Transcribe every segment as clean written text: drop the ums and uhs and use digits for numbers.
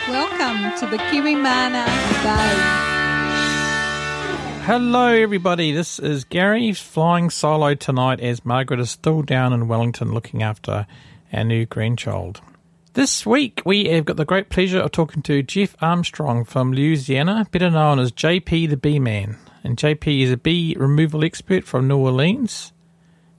Welcome to the Kiwimana Bay. Hello everybody, this is Gary flying solo tonight as Margaret is still down in Wellington looking after our new grandchild. This week we have got the great pleasure of talking to Jeff Armstrong from Louisiana, better known as JP the Beeman. And JP is a bee removal expert from New Orleans.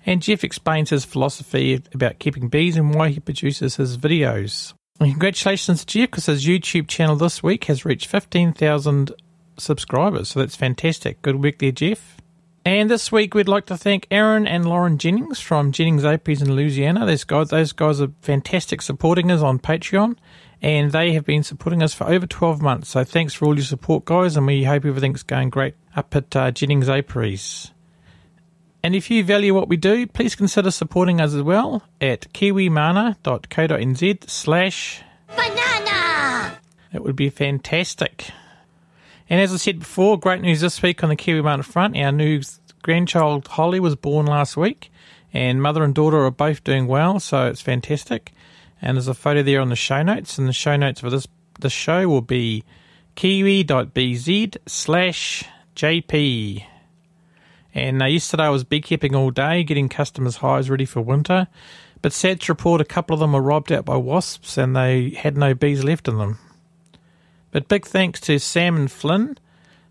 And Jeff explains his philosophy about keeping bees and why he produces his videos. And congratulations to Jeff, because his YouTube channel this week has reached 15,000 subscribers, so that's fantastic. Good work there, Jeff. And this week we'd like to thank Aaron and Lauren Jennings from Jennings Apiaries in Louisiana. Those guys are fantastic supporting us on Patreon, and they have been supporting us for over 12 months. So thanks for all your support, guys, and we hope everything's going great up at Jennings Apiaries. And if you value what we do, please consider supporting us as well at kiwimana.co.nz/banana. It would be fantastic. And as I said before, great news this week on the Kiwimana front. Our new grandchild, Holly, was born last week, and mother and daughter are both doing well, so it's fantastic. And there's a photo there on the show notes, and the show notes for this show will be kiwi.bz/JP. And yesterday I was beekeeping all day, getting customers' hives ready for winter. But sad to report, a couple of them were robbed out by wasps and they had no bees left in them. But big thanks to Sam and Flynn,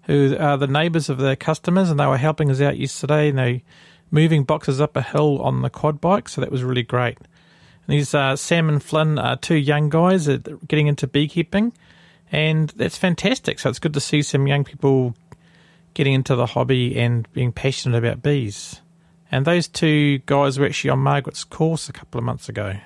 who are the neighbours of their customers, and they were helping us out yesterday, and they moving boxes up a hill on the quad bike, so that was really great. And these Sam and Flynn are two young guys that are getting into beekeeping, and that's fantastic. So it's good to see some young people getting into the hobby and being passionate about bees. And those two guys were actually on Margaret's course a couple of months ago.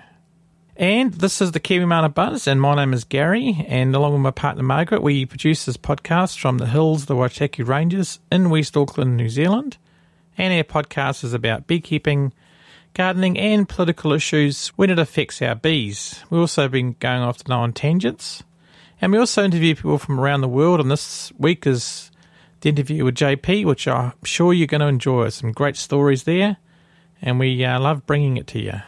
And this is the Kiwimana Buzz, and my name is Gary, and along with my partner Margaret, we produce this podcast from the hills of the Waitaki Ranges in West Auckland, New Zealand. And our podcast is about beekeeping, gardening and political issues when it affects our bees. We've also been going off to on tangents. And we also interview people from around the world, and this week is the interview with JP, which I'm sure you're going to enjoy. Some great stories there, and we love bringing it to you.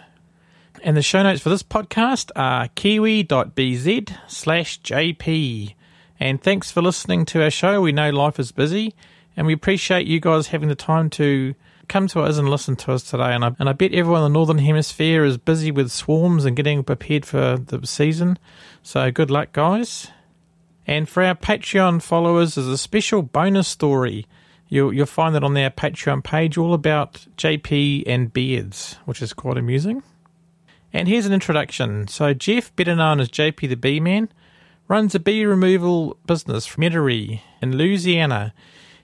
And the show notes for this podcast are kiwi.bz/JP. And thanks for listening to our show. We know life is busy, and we appreciate you guys having the time to come to us and listen to us today. And I bet everyone in the Northern Hemisphere is busy with swarms and getting prepared for the season. So good luck, guys. And for our Patreon followers, there's a special bonus story. You'll find it on our Patreon page, all about JP and beards, which is quite amusing. And here's an introduction. So Jeff, better known as JP the Beeman, runs a bee removal business from Metairie in Louisiana.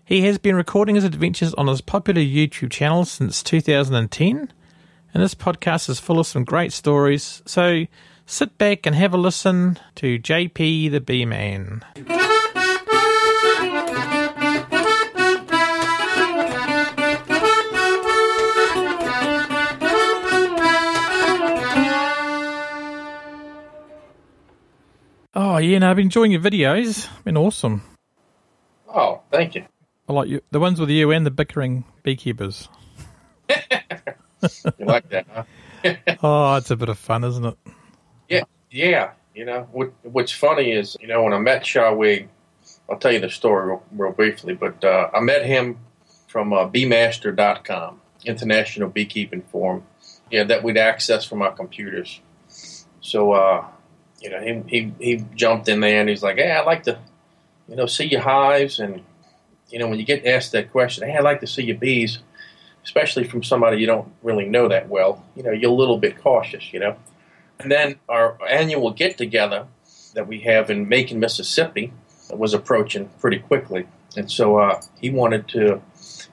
He has been recording his adventures on his popular YouTube channel since 2010, and this podcast is full of some great stories. So sit back and have a listen to JP the Beeman. Oh, yeah, no, I've been enjoying your videos. Been awesome. Oh, thank you. I like you, the ones with you and the bickering beekeepers. You like that, huh? Oh, it's a bit of fun, isn't it? Yeah. You know, what's funny is, you know, when I met Shawig, I'll tell you the story real briefly, but I met him from beemaster.com, International Beekeeping Forum, that we'd access from our computers. So, you know, he jumped in there and he's like, hey, I'd like to, you know, see your hives. And, you know, when you get asked that question, hey, I'd like to see your bees, especially from somebody you don't really know that well, you know, you're a little bit cautious, you know. And then our annual get-together that we have in Macon, Mississippi was approaching pretty quickly. And so he wanted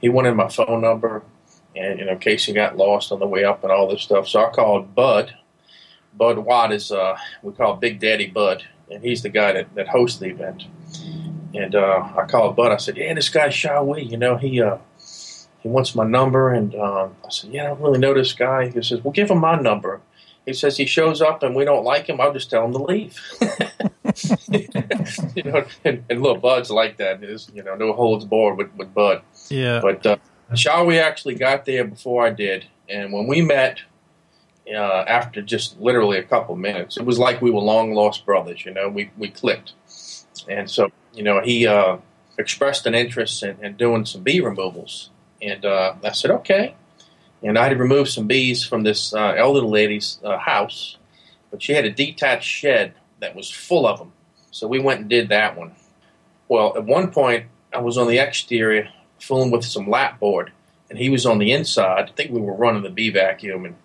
my phone number, and, you know, in case he got lost on the way up and all this stuff. So I called Bud. Bud Watt is, we call Big Daddy Bud, and he's the guy that hosts the event. And I called Bud. I said, yeah, this guy Shawee, you know, he wants my number. And I said, yeah, I don't really know this guy. He says, well, give him my number. He says he shows up and we don't like him, I'll just tell him to leave. You know, and little Bud's like that. There's, you know, no holds barred with Bud. Yeah. But Shawee actually got there before I did. And when we met, after just literally a couple minutes. It was like we were long lost brothers, we clicked. And so, he expressed an interest in doing some bee removals. And I said, okay. And I had to remove some bees from this elderly lady's house, but she had a detached shed that was full of them. So we went and did that one. Well, at one point, I was on the exterior fooling with some lap board, and he was on the inside. I think we were running the bee vacuum, and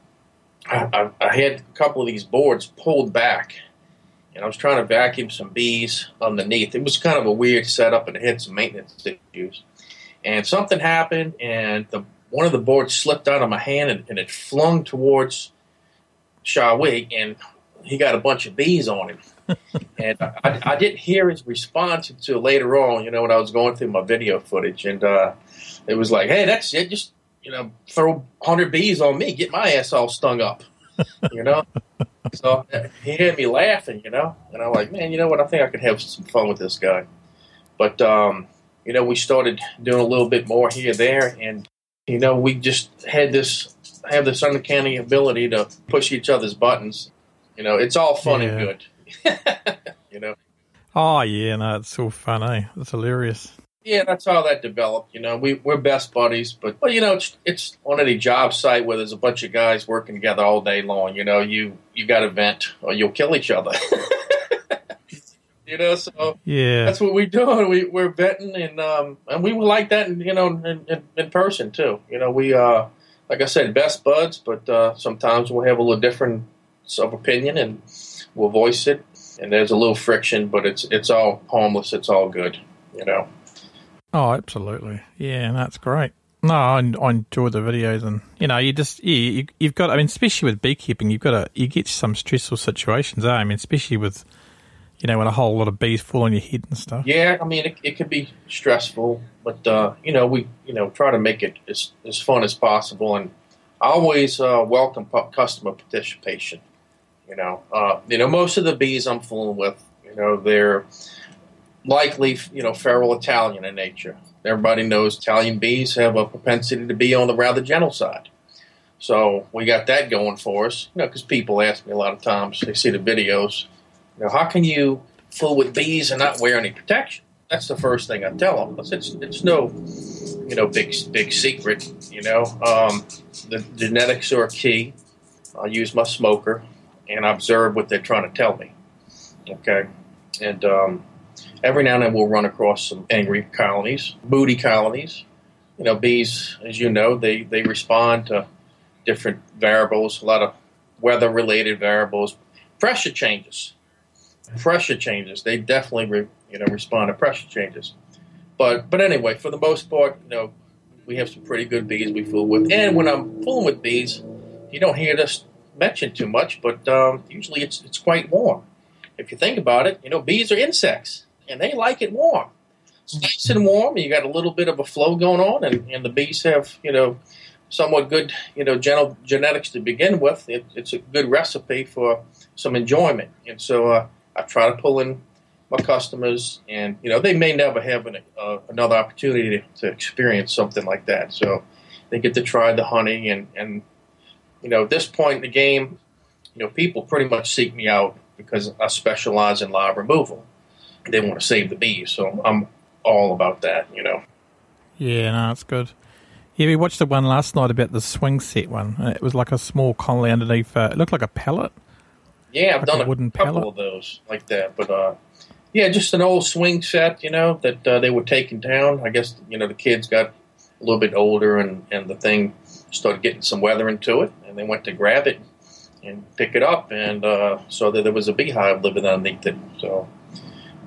I had a couple of these boards pulled back, and I was trying to vacuum some bees underneath. It was kind of a weird setup, and it had some maintenance issues. And something happened, and one of the boards slipped out of my hand, and it flung towards Shawig, and he got a bunch of bees on him. And I didn't hear his response until later on, when I was going through my video footage. And it was like, hey, that's it. Just, throw 100 bees on me. Get my ass all stung up, So he had me laughing, And I'm like, man, you know what? I think I could have some fun with this guy. But, we started doing a little bit more here and there. And, we just have this uncanny ability to push each other's buttons. It's all fun and good. Oh, yeah, no, it's so fun, eh? It's hilarious. Yeah, that's how that developed. We're best buddies, but it's on any job site where there's a bunch of guys working together all day long. You got to vent or you'll kill each other. So yeah, that's what we're doing. We're venting, and we were like that, in person too. We like I said, best buds, but sometimes we'll have a little difference of opinion, and we'll voice it. And there's a little friction, but it's all harmless. It's all good, Oh, absolutely. Yeah, that's great. No, I enjoy the videos, and you've got. I mean, especially with beekeeping, you get some stressful situations. I mean, especially with when a whole lot of bees fall on your head and stuff. Yeah, I mean, it can be stressful, but we try to make it as fun as possible, and I always welcome customer participation. Most of the bees I'm fooling with, they're likely, feral Italian in nature. Everybody knows Italian bees have a propensity to be on the rather gentle side. So we got that going for us, because people ask me a lot of times, they see the videos, how can you fool with bees and not wear any protection? That's the first thing I tell them. It's no, big secret, the genetics are key. I use my smoker and observe what they're trying to tell me. Okay. And every now and then we'll run across some angry colonies, moody colonies. Bees, as you know, they respond to different variables, a lot of weather-related variables. Pressure changes. They definitely, respond to pressure changes. But anyway, for the most part, we have some pretty good bees we fool with. And when I'm fooling with bees, you don't hear this mentioned too much, but usually it's quite warm. If you think about it, bees are insects, and they like it warm. It's nice and warm, and you got a little bit of a flow going on, and the bees have, somewhat good, gentle genetics to begin with. It's a good recipe for some enjoyment. And so I try to pull in my customers, and, they may never have another opportunity to experience something like that. So they get to try the honey, and at this point in the game, people pretty much seek me out because I specialize in live removal. They want to save the bees, so I'm all about that, Yeah, no, it's good. Yeah, we watched the one last night about the Swingset one. It was like a small colony underneath. It looked like a pallet. Yeah, I've done a wooden couple pallet of those like that. But, just an old swing set, that they were taking down. I guess, the kids got a little bit older, and the thing started getting some weather into it, and they went to grab it and pick it up, and saw that there was a beehive living underneath it. So,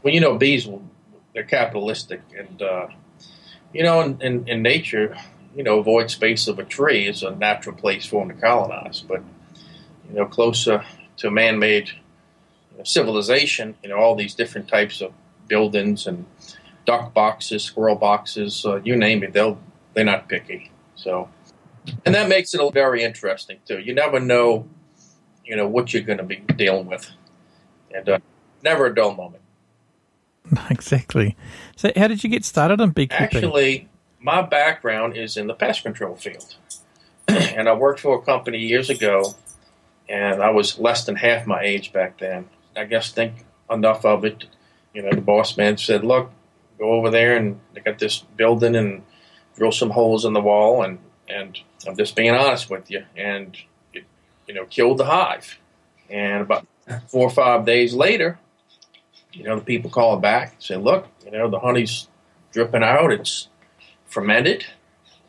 well, bees, they're capitalistic, and, in nature, void space of a tree is a natural place for them to colonize. But, closer to man-made civilization, all these different types of buildings and duck boxes, squirrel boxes, you name it, they're not picky. So, and that makes it very interesting too. You never know, what you're going to be dealing with, and never a dull moment. Exactly. So, how did you get started on beekeeping? Actually, my background is in the pest control field, and I worked for a company years ago and I was less than half my age back then. I guess think enough of it. The boss man said, look, go over there and they got this building and drill some holes in the wall, and I'm just being honest with you, and it, killed the hive. And about 4 or 5 days later, the people called back and said, look, the honey's dripping out, it's fermented,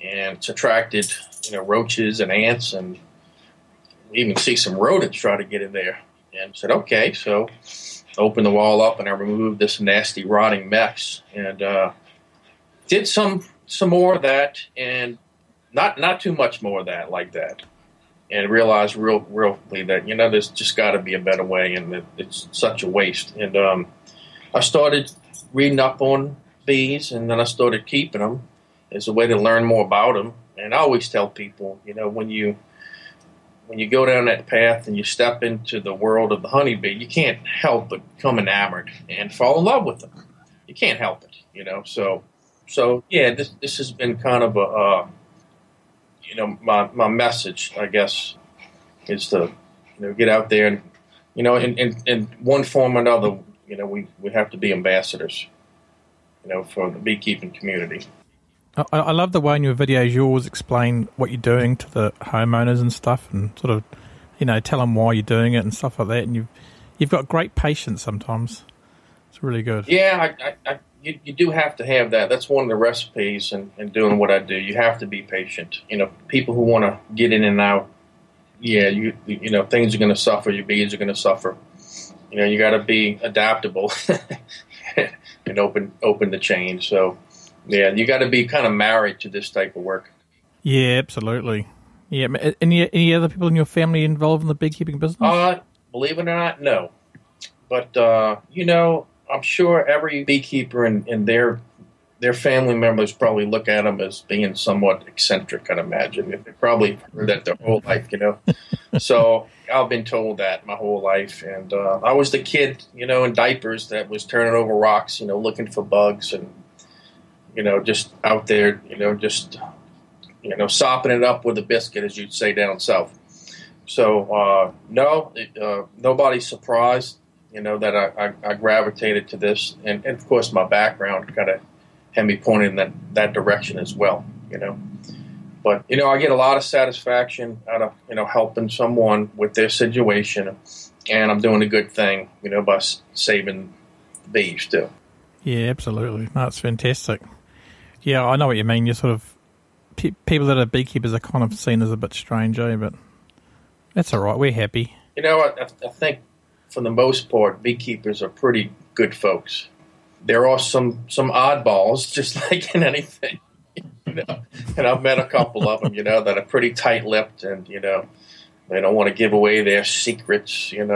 and it's attracted, roaches and ants, and we even see some rodents try to get in there. And said, okay, so opened the wall up and I removed this nasty rotting mess, and did some more of that, and not too much more of that like that, and realized really that there's just got to be a better way, and it's such a waste. And I started reading up on bees, and then I started keeping them as a way to learn more about them. And I always tell people, when you go down that path and you step into the world of the honeybee, you can't help but become enamored and fall in love with them. You can't help it, So yeah, this has been kind of a my message, I guess, is to get out there and in one form or another, we have to be ambassadors, for the beekeeping community. I love the way in your videos you always explain what you're doing to the homeowners and stuff, and sort of, tell them why you're doing it and stuff like that. And you've got great patience sometimes. It's really good. Yeah, you do have to have that. That's one of the recipes in doing what I do. You have to be patient. People who want to get in and out, yeah, things are going to suffer. Your bees are going to suffer. You got to be adaptable and open to change. So, yeah, you got to be kind of married to this type of work. Yeah, absolutely. Yeah, any other people in your family involved in the beekeeping business? Believe it or not, no. But I'm sure every beekeeper and their family members probably look at them as being somewhat eccentric, I'd imagine. They probably heard that their whole life, So I've been told that my whole life. And I was the kid, in diapers that was turning over rocks, looking for bugs and, just out there, sopping it up with a biscuit, as you'd say down south. So, nobody's surprised, that I gravitated to this. And of course, my background kind of had me pointed in that direction as well, But, I get a lot of satisfaction out of, helping someone with their situation. And I'm doing a good thing, by saving bees, too. Yeah, absolutely. No, it's fantastic. Yeah, I know what you mean. You're sort of people that are beekeepers are kind of seen as a bit strange, but that's all right. We're happy. I think for the most part, beekeepers are pretty good folks. There are some oddballs, just like in anything. And I've met a couple of them, that are pretty tight-lipped, and they don't want to give away their secrets, and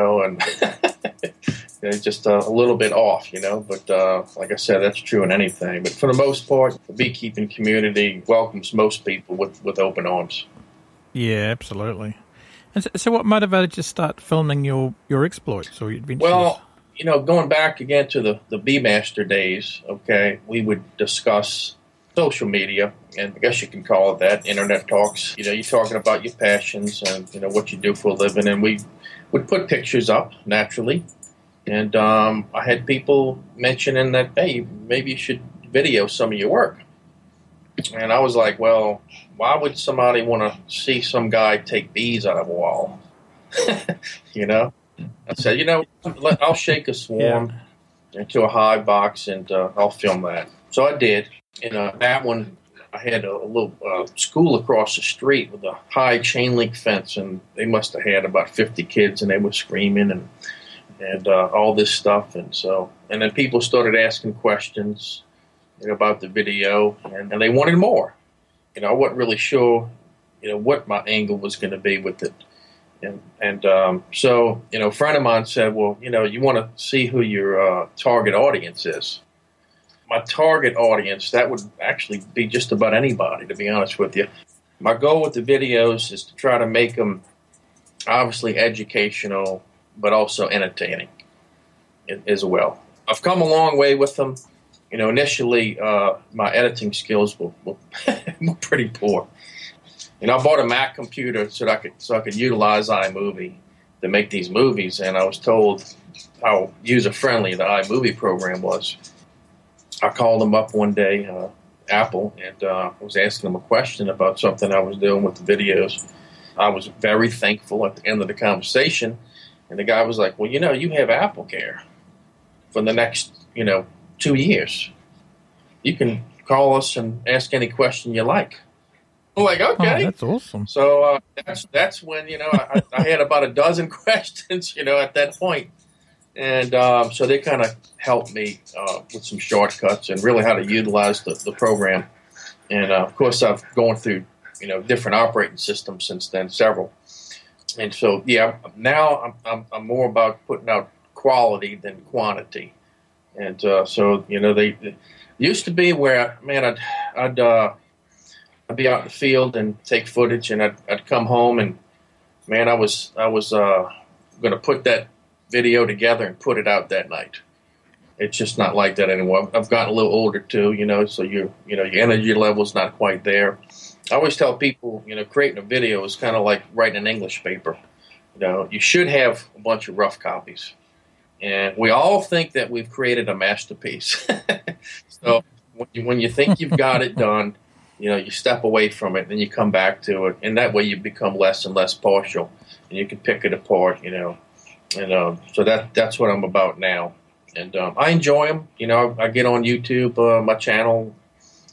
they're just a little bit off, But like I said, that's true in anything. But for the most part, the beekeeping community welcomes most people with open arms. Yeah, absolutely. And so what motivated you to start filming your exploits or your adventures? Well, going back again to the Bee Master days, okay, we would discuss social media, and I guess you can call it that, internet talks. You're talking about your passions and, what you do for a living, and we would put pictures up, naturally. And I had people mentioning that, hey, maybe you should video some of your work. And I was like, well, why would somebody want to see some guy take bees out of a wall? I said, I'll shake a swarm into a hive box and I'll film that. So I did. And that one, I had a little school across the street with a high chain link fence, and they must have had about 50 kids, and they were screaming and all this stuff. And then people started asking questions about the video, and they wanted more. I wasn't really sure, what my angle was going to be with it. So a friend of mine said, well, you want to see who your target audience is. My target audience, that would actually be just about anybody, to be honest with you. My goal with the videos is to try to make them obviously educational, but also entertaining as well. I've come a long way with them. Initially, my editing skills were pretty poor. I bought a Mac computer so I could utilize iMovie, to make these movies, and I was told how user-friendly the iMovie program was. I called them up one day, Apple, and was asking them a question about something I was doing with the videos. I was very thankful at the end of the conversation, and the guy was like, well, you have Apple Care for the next, 2 years. You can call us and ask any question you like. I'm like, okay. Oh, that's awesome. So that's when, I had about a dozen questions, at that point. And so they kind of helped me with some shortcuts and really how to utilize the program. And, of course, I've gone through, different operating systems since then, several. And so, yeah, now I'm more about putting out quality than quantity. And so, they used to be where, man, I'd be out in the field and take footage, and I'd come home, and man, I was going to put that video together and put it out that night. It's just not like that anymore. I've gotten a little older too, so your energy level's not quite there. I always tell people, creating a video is kind of like writing an English paper. You should have a bunch of rough copies, and we all think that we've created a masterpiece. So when you think you've got it done, you step away from it, then you come back to it, and that way you become less and less partial, and you can pick it apart, And so that's what I'm about now. And I enjoy them. I get on YouTube, my channel,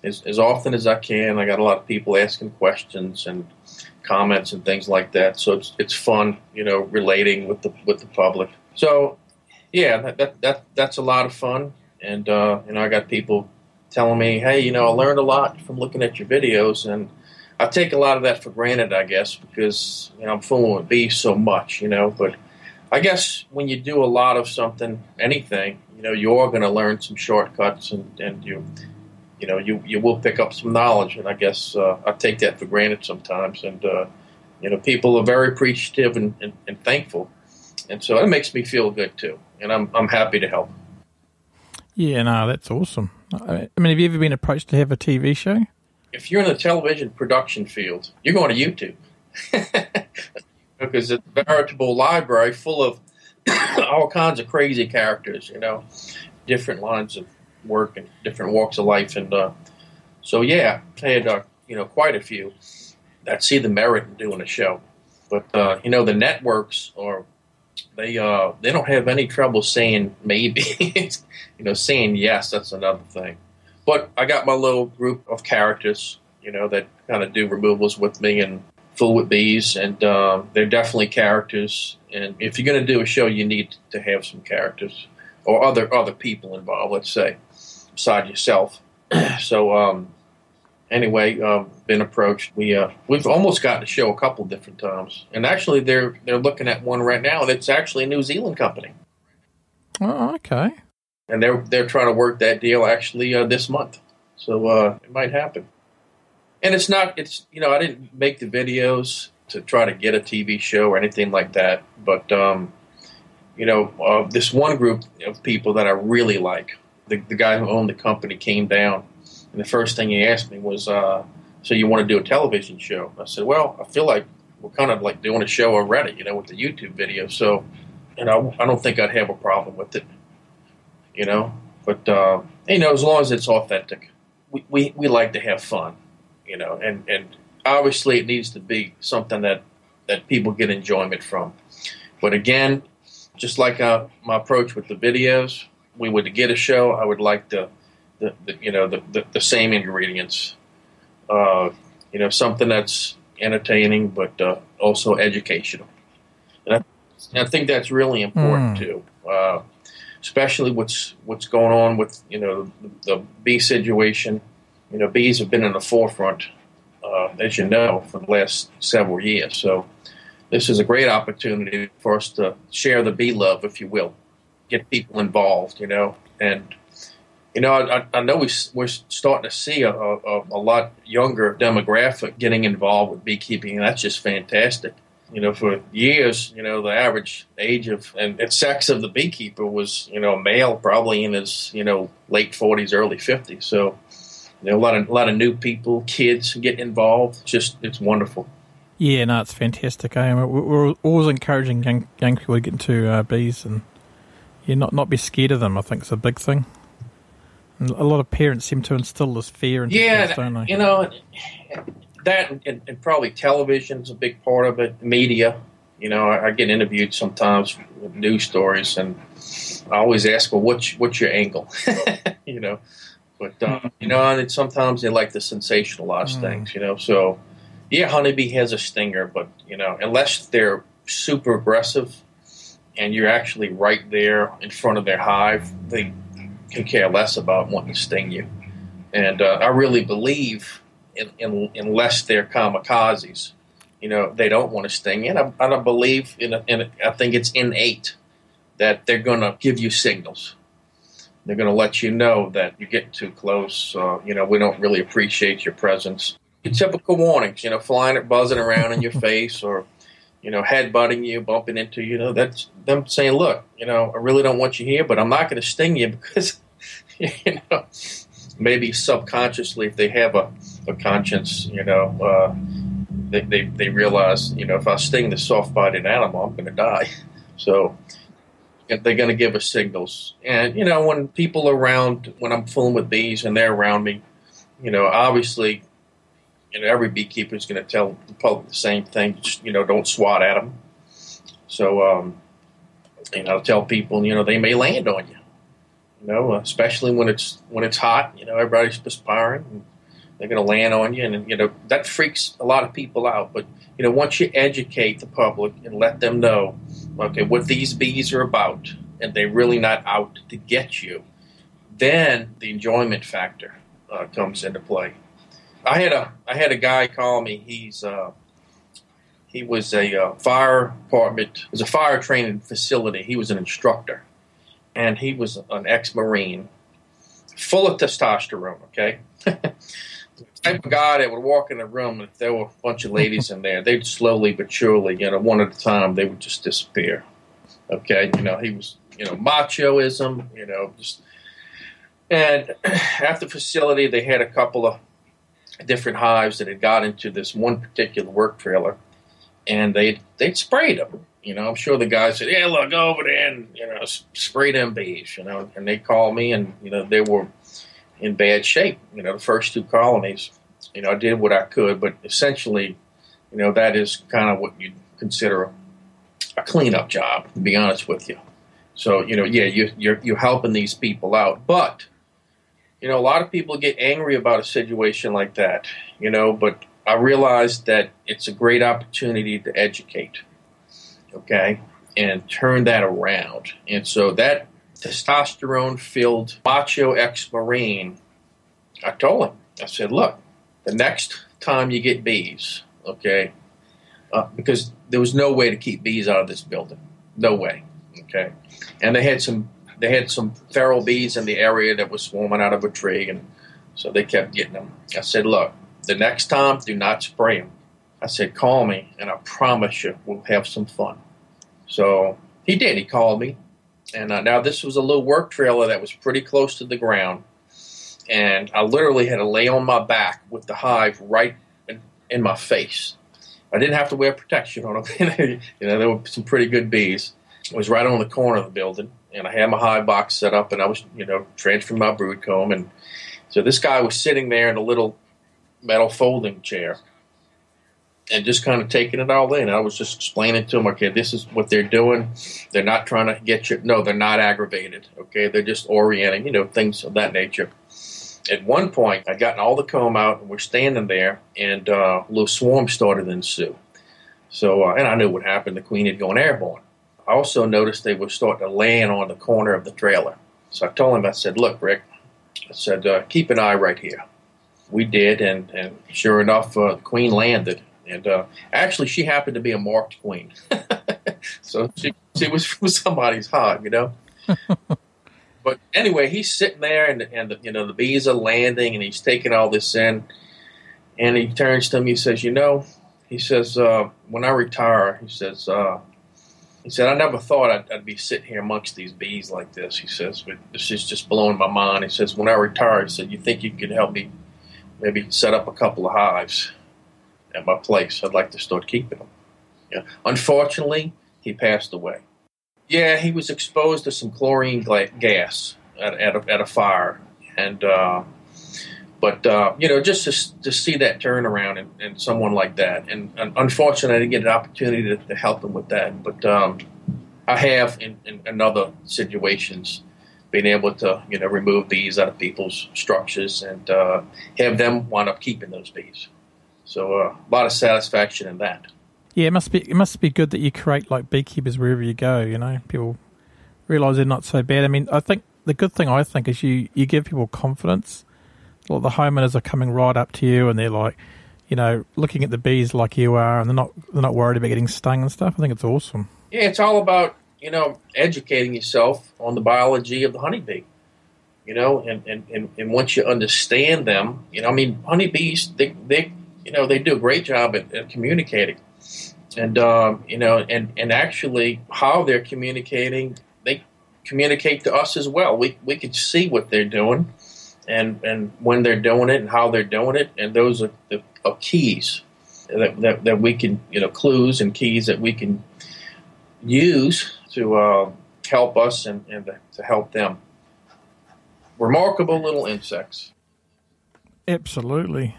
as often as I can. I got a lot of people asking questions and comments and things like that. So it's fun, relating with the public. So yeah, that's a lot of fun. And I got people telling me, hey, I learned a lot from looking at your videos, and I take a lot of that for granted, I guess, because I'm fooling with bees so much, But I guess when you do a lot of something, anything, you're going to learn some shortcuts, and you will pick up some knowledge. And I guess I take that for granted sometimes. And people are very appreciative and thankful, and so it makes me feel good too. And I'm happy to help. Yeah, no, that's awesome. I mean, have you ever been approached to have a TV show? If you're in the television production field, you're going to YouTube. Because it's a veritable library full of all kinds of crazy characters, different lines of work and different walks of life. And so, yeah, I had, quite a few that see the merit in doing a show. But, the networks they don't have any trouble saying maybe, saying yes, that's another thing. But I got my little group of characters, that kind of do removals with me and fool with bees, and they're definitely characters. And if you're going to do a show, you need to have some characters or other people involved, let's say, beside yourself. So anyway, been approached. We've almost gotten a show a couple different times, and actually they're looking at one right now that's actually a New Zealand company. Oh, okay. And they're trying to work that deal actually this month, so it might happen. And it's I didn't make the videos to try to get a TV show or anything like that, but this one group of people that I really like, the guy who owned the company came down, and the first thing he asked me was, so you want to do a television show? I said, well, I feel like we're kind of like doing a show already, with the YouTube video, so I don't think I'd have a problem with it, but as long as it's authentic. We like to have fun, and obviously it needs to be something that people get enjoyment from. But again, just like my approach with the videos, we would get a show, I would like the same ingredients. Something that's entertaining but also educational. And I think that's really important too. Especially what's going on with the bee situation. Bees have been in the forefront, as you know, for the last several years. So this is a great opportunity for us to share the bee love, if you will, get people involved. And I know we're starting to see a lot younger demographic getting involved with beekeeping, and that's just fantastic. For years, the average age and sex of the beekeeper was, male, probably in his, late 40s, early 50s. So, a lot of new people, kids get involved. It's wonderful. Yeah, no, it's fantastic. We're always encouraging young people to get into bees and not be scared of them. I think it's a big thing. And a lot of parents seem to instill this fear into kids, don't they? That and probably television's a big part of it. Media, I get interviewed sometimes with news stories, and I always ask, well, what's your angle? But and sometimes they like to sensationalize things, So, yeah, honeybee has a stinger, but unless they're super aggressive, and you're actually right there in front of their hive, they can care less about wanting to sting you. And I really believe, unless they're kamikazes, they don't want to sting you. And I believe, I think it's innate that they're going to give you signals. They're going to let you know that you're getting too close. We don't really appreciate your presence. Your typical warnings, flying or buzzing around in your face, or head-butting you, bumping into you. That's them saying, look, I really don't want you here, but I'm not going to sting you because, maybe subconsciously, if they have a conscience, they realize, if I sting the soft-bodied animal, I'm going to die. So they're going to give us signals. And, when people are around, when I'm fooling with bees and they're around me, obviously, every beekeeper is going to tell the public the same thing. Just, don't swat at them. So, I'll tell people, they may land on you. Especially when it's hot. Everybody's perspiring, and they're going to land on you, and that freaks a lot of people out. But once you educate the public and let them know, okay, what these bees are about, and they're really not out to get you, then the enjoyment factor comes into play. I had a guy call me. He was a fire department. It was a fire training facility. He was an instructor, and he was an ex-Marine, full of testosterone. Okay, the type of guy that would walk in the room, and if there were a bunch of ladies in there, they'd slowly but surely, one at a time, they would just disappear. Okay, he was, machoism, just. And at the facility, they had a couple of different hives that had got into this one particular work trailer, and they'd sprayed them. I'm sure the guy said, "Yeah, look, go over there and spray them bees." And they called me, and they were in bad shape. The first two colonies, I did what I could, but essentially, that is kind of what you'd consider a cleanup job, to be honest with you. So you're helping these people out, but a lot of people get angry about a situation like that, but I realized that it's a great opportunity to educate, okay, and turn that around. And so that testosterone-filled macho ex-Marine, I told him, I said, look, the next time you get bees, okay, because there was no way to keep bees out of this building. No way, okay. And they had some feral bees in the area that was swarming out of a tree, and so they kept getting them. I said, look, the next time, do not spray them. I said, call me, and I promise you we'll have some fun. So he did. He called me, and now this was a little work trailer that was pretty close to the ground, and I literally had to lay on my back with the hive right in my face. I didn't have to wear protection on them. There were some pretty good bees. It was right on the corner of the building, and I had my hive box set up, and I was, transferring my brood comb. And so this guy was sitting there in a little metal folding chair and just kind of taking it all in. I was just explaining to him, okay, this is what they're doing. They're not trying to get you. No, they're not aggravated, okay? They're just orienting, things of that nature. At one point, I'd gotten all the comb out, and we're standing there, and a little swarm started to ensue. So, and I knew what happened. The queen had gone airborne. I also noticed they were starting to land on the corner of the trailer. So I told him, I said, look, Rick, I said, keep an eye right here. We did, and sure enough, the queen landed. And actually, she happened to be a marked queen. So she was from somebody's hive, But anyway, he's sitting there, and the bees are landing, and he's taking all this in. And he turns to me, he says, he says, when I retire, he said, I never thought I'd be sitting here amongst these bees like this, he says, but this is just blowing my mind. He says, when I retire, he said, you think you could help me maybe set up a couple of hives? at my place. I'd like to start keeping them. Yeah. Unfortunately, he passed away. Yeah, he was exposed to some chlorine gas at a fire, and just to see that turnaround and someone like that, and unfortunately, I didn't get an opportunity to help him with that. But I have in other situations been able to remove bees out of people's structures and have them wind up keeping those bees. So a lot of satisfaction in that. Yeah, it must be good that you create like beekeepers wherever you go. People realise they're not so bad. I mean, I think the good thing is you give people confidence. Well, the homeowners are coming right up to you and they're like, looking at the bees like you are, and they're not worried about getting stung and stuff. I think it's awesome. Yeah, it's all about educating yourself on the biology of the honeybee. And once you understand them, honeybees they do a great job at communicating. And and actually, how they're communicating, they communicate to us as well. We can see what they're doing, and when they're doing it, and how they're doing it, and those are keys that we can, clues and keys that we can use to help us and to help them. Remarkable little insects. Absolutely.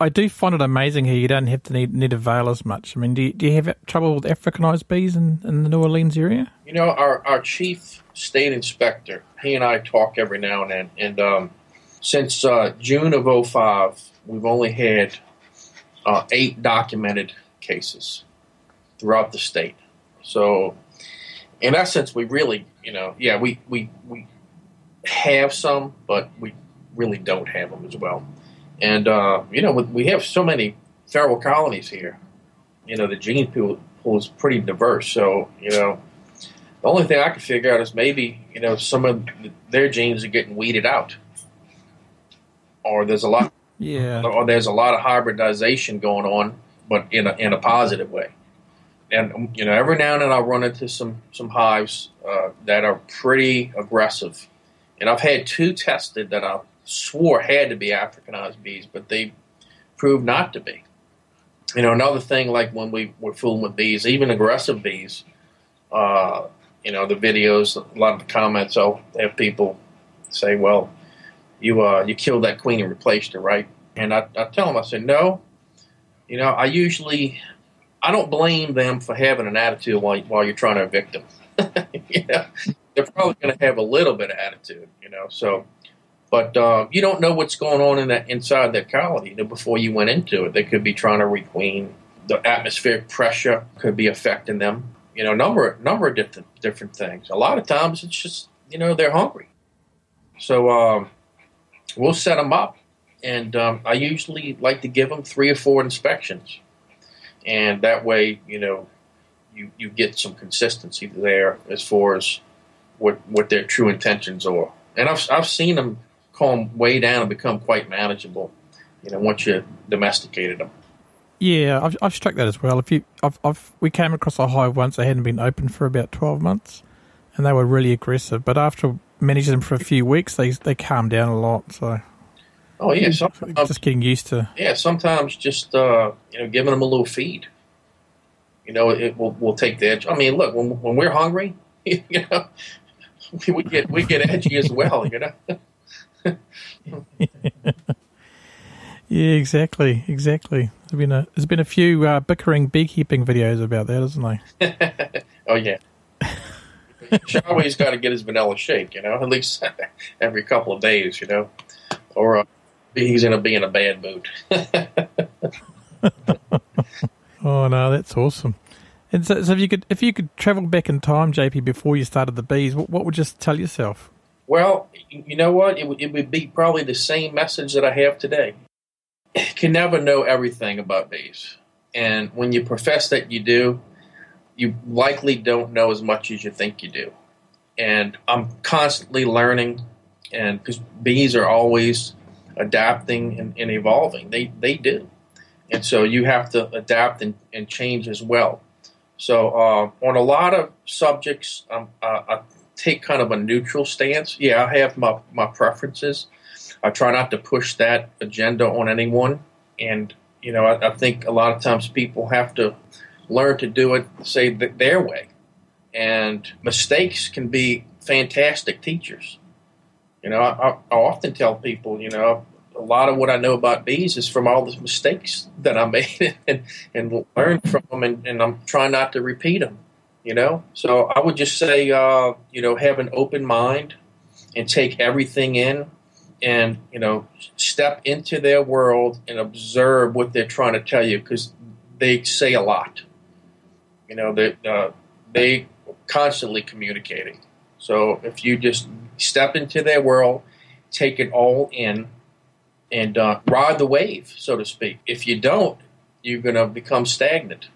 I do find it amazing how you don't have to need a veil as much. I mean, do you have trouble with Africanized bees in the New Orleans area? Our chief state inspector, he and I talk every now and then. And since June of 2005, we've only had 8 documented cases throughout the state. So, in essence, we really, we have some, but we really don't have them as well. And, we have so many feral colonies here. The gene pool is pretty diverse. So, the only thing I can figure out is maybe, some of their genes are getting weeded out. Or there's a lot of hybridization going on, but in a positive way. And, every now and then I'll run into some hives that are pretty aggressive. And I've had 2 tested that I swore had to be Africanized bees, but they proved not to be. Another thing, like when we were fooling with bees, even aggressive bees, the videos, a lot of the comments, I'll have people say, well, you killed that queen and replaced her, right? And I tell them, I say, no, I don't blame them for having an attitude while you're trying to evict them. They're probably going to have a little bit of attitude, so. But you don't know what's going on inside that colony before you went into it. They could be trying to requeen. The atmospheric pressure could be affecting them. Number of different things. A lot of times it's just they're hungry. So we'll set them up, and I usually like to give them 3 or 4 inspections, and that way you get some consistency there as far as what their true intentions are. And I've seen them calm way down and become quite manageable, once you domesticated them. Yeah, I've struck that as well. We came across a hive once. They hadn't been open for about 12 months, and they were really aggressive. But after managing them for a few weeks, they calmed down a lot. So, oh yeah, sometimes just getting used to. Yeah, sometimes just giving them a little feed, it will take the edge. I mean, look, when we're hungry, we get edgy as well, Yeah, exactly. There's been a few bickering beekeeping videos about that, isn't there? Oh yeah. Shawwee's got to get his vanilla shake, at least every couple of days, or he's going to be in a bad mood. Oh no, that's awesome. And so if you could travel back in time, JP, before you started the bees, what would you tell yourself? Well, you know what? It would be probably the same message that I have today. You can never know everything about bees. And when you profess that you do, you likely don't know as much as you think you do. And I'm constantly learning, and because bees are always adapting and evolving. They do. And so you have to adapt and change as well. So on a lot of subjects, I take kind of a neutral stance. Yeah, I have my preferences. I try not to push that agenda on anyone. And, I think a lot of times people have to learn to do it, say, their way. And mistakes can be fantastic teachers. I often tell people, a lot of what I know about bees is from all the mistakes that I made and learned from them, and I'm trying not to repeat them, So I would just say, have an open mind and take everything in and, step into their world and observe what they're trying to tell you, because they say a lot. They constantly communicating. So if you just step into their world, take it all in, and ride the wave, so to speak. If you don't, you're going to become stagnant,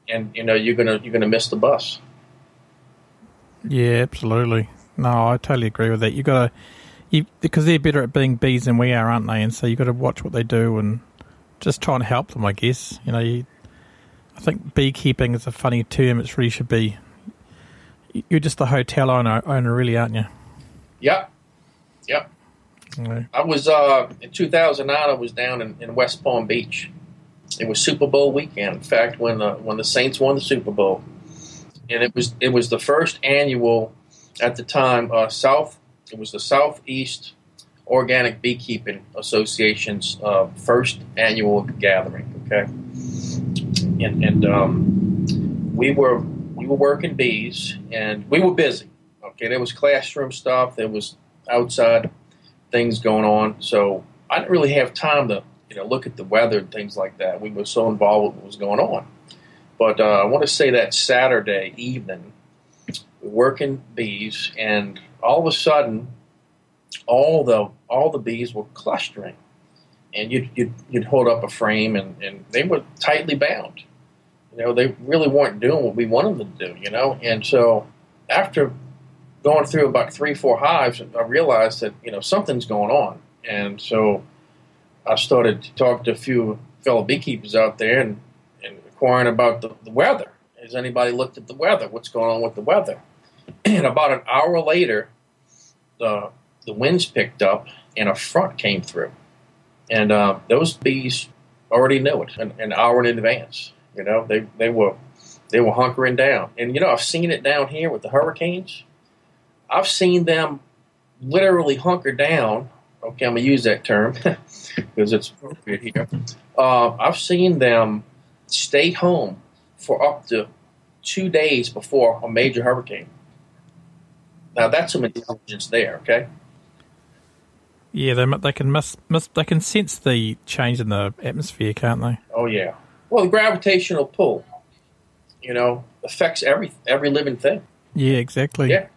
and you're going to miss the bus. Yeah, absolutely. No, I totally agree with that. Because they're better at being bees than we are, aren't they? And so you got to watch what they do and just try and help them, I guess. I think beekeeping is a funny term. It really should be. You're just a hotel owner, really, aren't you? Yep. Okay. I was in 2009. I was down in West Palm Beach. It was Super Bowl weekend. In fact, when the Saints won the Super Bowl, and it was the first annual at the time It was the Southeast Organic Beekeeping Association's first annual gathering. Okay, and we were working bees, and we were busy. Okay, there was classroom stuff, there was outside things going on, so I didn't really have time to look at the weather and things like that. We were so involved with what was going on. But I want to say that Saturday evening, we're working bees, and all of a sudden, all the bees were clustering, and you'd hold up a frame, and they were tightly bound. They really weren't doing what we wanted them to do. And so after going through about 3-4 hives, I realized that something's going on, and so I started to talk to a few fellow beekeepers out there and inquiring about the weather. Has anybody looked at the weather? What's going on with the weather? And about an hour later, the winds picked up and a front came through. And those bees already knew it an hour in advance. They were hunkering down. And, I've seen it down here with the hurricanes. I've seen them literally hunker down. Okay, I'm going to use that term because it's appropriate here. I've seen them stay home for up to 2 days before a major hurricane. Now, that's some intelligence there, okay? Yeah, they can they can sense the change in the atmosphere, can't they? Oh, yeah. Well, the gravitational pull, affects every living thing. Yeah, exactly. Yeah.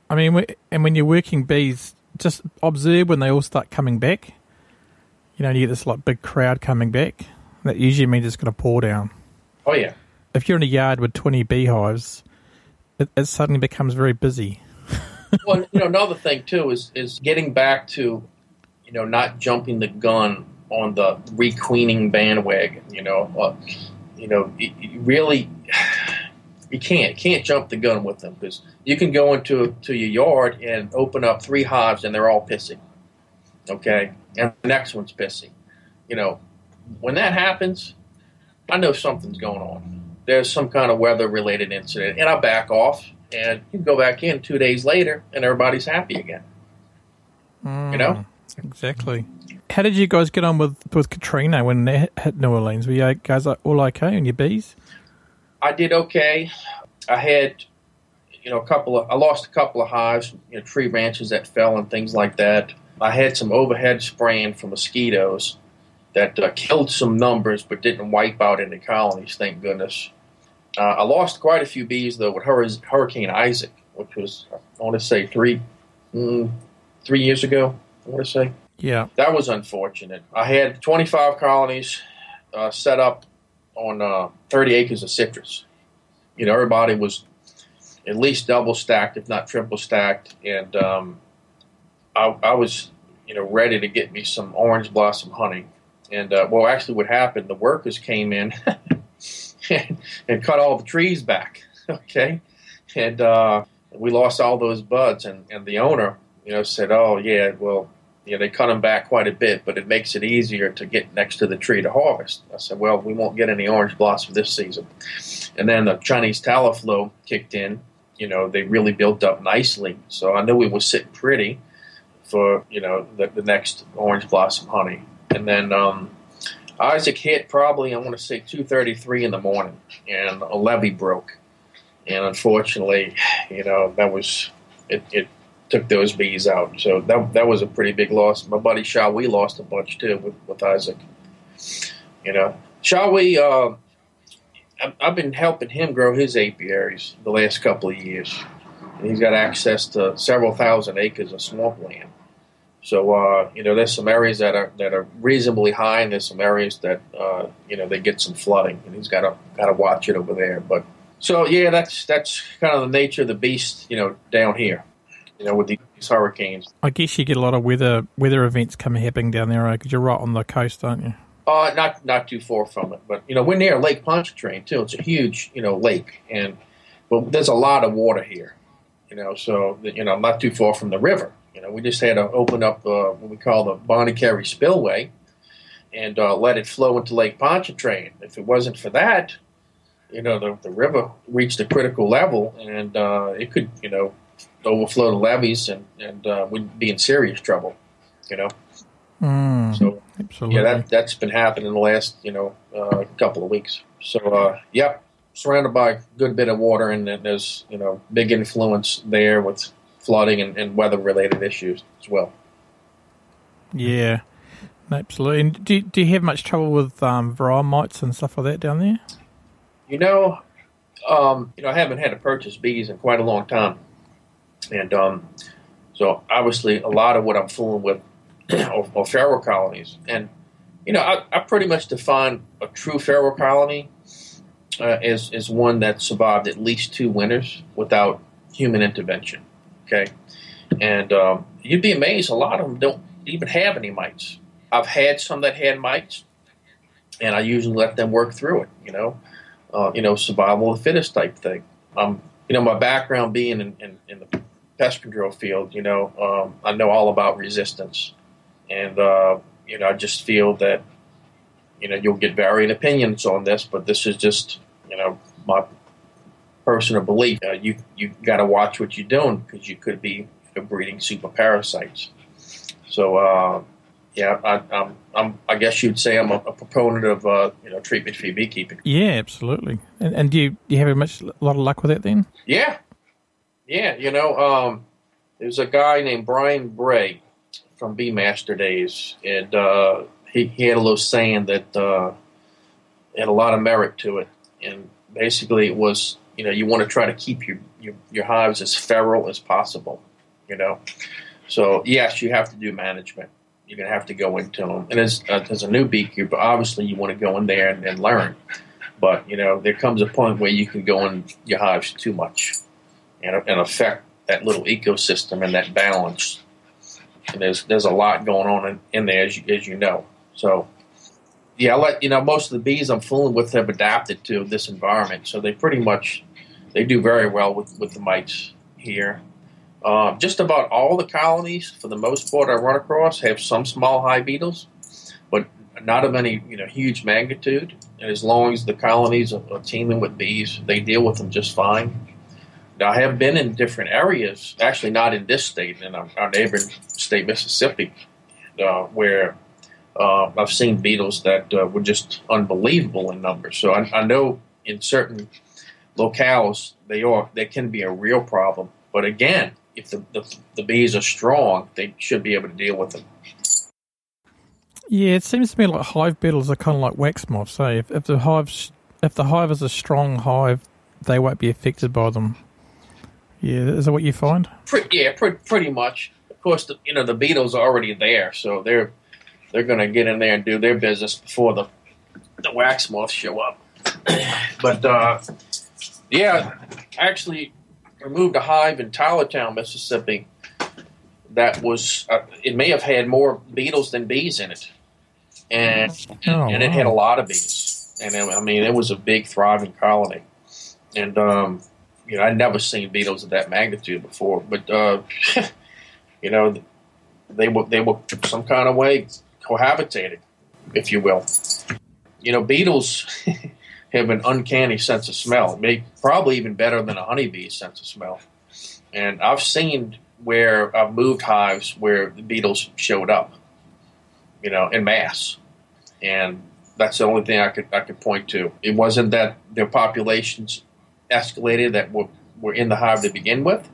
I mean, and when you're working bees, just observe when they all start coming back. You get this big crowd coming back. That usually means it's going to pour down. Oh, yeah. If you're in a yard with 20 beehives, it suddenly becomes very busy. Well, another thing, too, is getting back to, not jumping the gun on the requeening bandwagon, really, you can't jump the gun with them, because you can go into your yard and open up 3 hives and they're all pissy, okay? And the next one's pissy. When that happens, I know something's going on. There's some kind of weather-related incident, and I back off, and you can go back in 2 days later, and everybody's happy again. Exactly. How did you guys get on with Katrina when they hit New Orleans? Were you guys all okay on your bees? I did okay. I had, I lost a couple of hives, tree branches that fell and things like that. I had some overhead spraying for mosquitoes that killed some numbers but didn't wipe out any colonies, thank goodness. I lost quite a few bees, though, with Hurricane Isaac, which was, I want to say, 3 years ago, I want to say. Yeah. That was unfortunate. I had 25 colonies set up on 30 acres of citrus. Everybody was at least double stacked, if not triple stacked, and I was, ready to get me some orange blossom honey. And, actually what happened, the workers came in and cut all the trees back, okay? And we lost all those buds, and the owner, said, oh, yeah, well, they cut them back quite a bit, but it makes it easier to get next to the tree to harvest. I said, well, we won't get any orange blossom this season. And then the Chinese tallow flow kicked in. They really built up nicely. So I knew we were sitting pretty for, the next orange blossom honey. And then Isaac hit probably, I want to say 2:33 in the morning, and a levee broke. And unfortunately, that was, it took those bees out. So that was a pretty big loss. My buddy Shawi lost a bunch too with Isaac. Shawi, I've been helping him grow his apiaries the last couple of years. And he's got access to several thousand acres of swampland. So there's some areas that are reasonably high, and there's some areas that they get some flooding, and he's got to watch it over there. But so yeah, that's kind of the nature of the beast, down here. With these hurricanes. I guess you get a lot of weather events happening down there, because you're right on the coast, aren't you? Not too far from it, but we're near Lake Pontchartrain too. It's a huge lake, and there's a lot of water here. So not too far from the river. We just had to open up what we call the Bonnie Carey Spillway, and let it flow into Lake Pontchartrain. If it wasn't for that, the river reached a critical level, and it could overflow the levees, and we'd be in serious trouble. So absolutely. Yeah, that's been happening the last couple of weeks. So surrounded by a good bit of water, and there's big influence there with flooding and weather related issues as well. Yeah, absolutely. And do you have much trouble with varroa mites and stuff like that down there? I haven't had to purchase bees in quite a long time. And so obviously a lot of what I'm fooling with are feral colonies. And, I pretty much define a true feral colony as one that survived at least 2 winters without human intervention. Okay. And you'd be amazed, a lot of them don't even have any mites. I've had some that had mites, and I usually let them work through it, survival of the fittest type thing. My background being in the pest control field, I know all about resistance. And, I just feel that, you'll get varying opinions on this, but this is just, my personal belief. You got to watch what you're doing, because you could be breeding super parasites. So, I guess you'd say I'm a proponent of, treatment-free beekeeping. Yeah, absolutely. And do you have a lot of luck with that then? Yeah. There's a guy named Brian Bray from Bee Master days, and he had a little saying that had a lot of merit to it. And basically it was, you want to try to keep your hives as feral as possible, So, yes, you have to do management. You're going to have to go into them. And as a new beekeeper, obviously you want to go in there and learn. But, there comes a point where you can go in your hives too much and affect that little ecosystem and that balance. And there's a lot going on in there, as you know. So, yeah, most of the bees I'm fooling with have adapted to this environment. So they do very well with the mites here. Just about all the colonies, for the most part, I run across have some small hive beetles, but not of any huge magnitude. And as long as the colonies are teeming with bees, they deal with them just fine. Now, I have been in different areas, actually not in this state, in our neighboring state, Mississippi, where I've seen beetles that were just unbelievable in numbers. So I know in certain locales they can be a real problem. But again, if the bees are strong, they should be able to deal with them. Yeah, it seems to me like hive beetles are kind of like wax moths. If the hive is a strong hive, they won't be affected by them. Yeah, is that what you find? Pretty much. Of course, the beetles are already there, so they're going to get in there and do their business before the wax moths show up. But I actually removed a hive in Tylertown, Mississippi. That was it may have had more beetles than bees in it, and it had a lot of bees. And it was a big thriving colony, and I'd never seen beetles of that magnitude before. But they were some kind of way cohabitating, if you will. Beetles have an uncanny sense of smell, probably even better than a honeybee's sense of smell. And I've seen where I've moved hives where the beetles showed up, en masse. And that's the only thing I could point to. It wasn't that their populations escalated that were in the hive to begin with.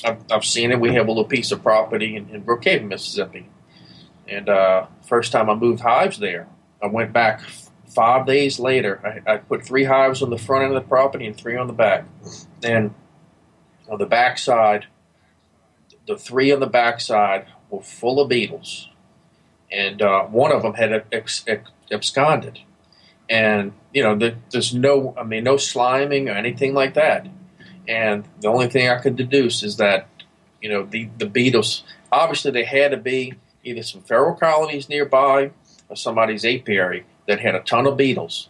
I've seen it. We have a little piece of property in Brookhaven, Mississippi. And first time I moved hives there, I went back 5 days later. I put 3 hives on the front end of the property and 3 on the back. And on the back side, the 3 on the back side were full of beetles. And one of them had absconded. And, there's no sliming or anything like that. And the only thing I could deduce is that, the beetles, obviously they had to be either some feral colonies nearby or somebody's apiary that had a ton of beetles.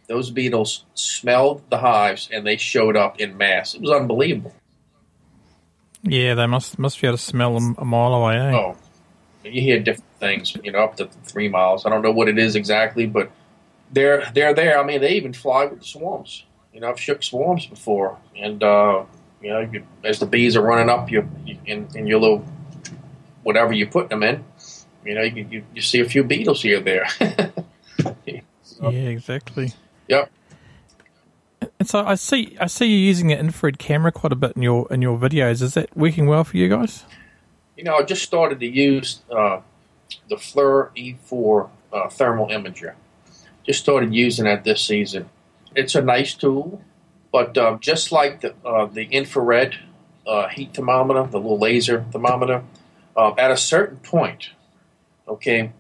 Those beetles smelled the hives and they showed up in mass. It was unbelievable. Yeah, they must be able to smell them a mile away, eh? Oh, you hear different things, up to 3 miles. I don't know what it is exactly, but they're there. I mean, they even fly with the swarms. I've shook swarms before, and as the bees are running up in your little whatever you put them in, you see a few beetles here or there. Yeah, exactly. Yep. And so I see you using the infrared camera quite a bit in your videos. Is that working well for you guys? I just started to use the FLIR E4 thermal imager. Just started using that this season. It's a nice tool, but just like the infrared heat thermometer, the little laser thermometer, at a certain point, okay,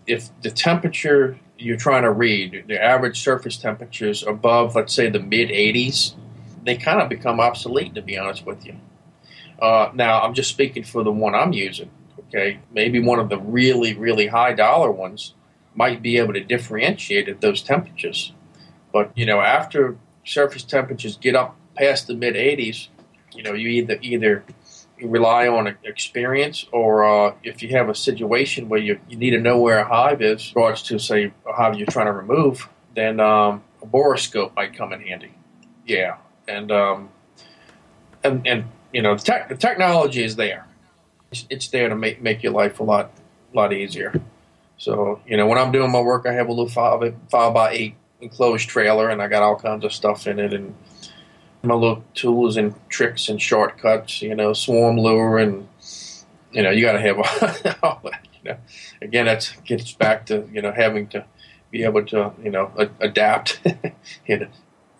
if the temperature you're trying to read, the average surface temperatures above, let's say, the mid-80s, they kind of become obsolete, to be honest with you. Now, I'm just speaking for the one I'm using, okay? Maybe one of the really, really high-dollar ones might be able to differentiate at those temperatures. But, after surface temperatures get up past the mid-80s, you either rely on experience or if you have a situation where you need to know where a hive is, in regards to, say, a hive you're trying to remove, then a borescope might come in handy. Yeah. And the technology is there. It's there to make your life a lot easier. So, when I'm doing my work, I have a little 5x8 enclosed trailer, and I got all kinds of stuff in it, and my little tools and tricks and shortcuts, swarm lure, and, you got to have all that, Again, that gets back to, having to be able to, adapt in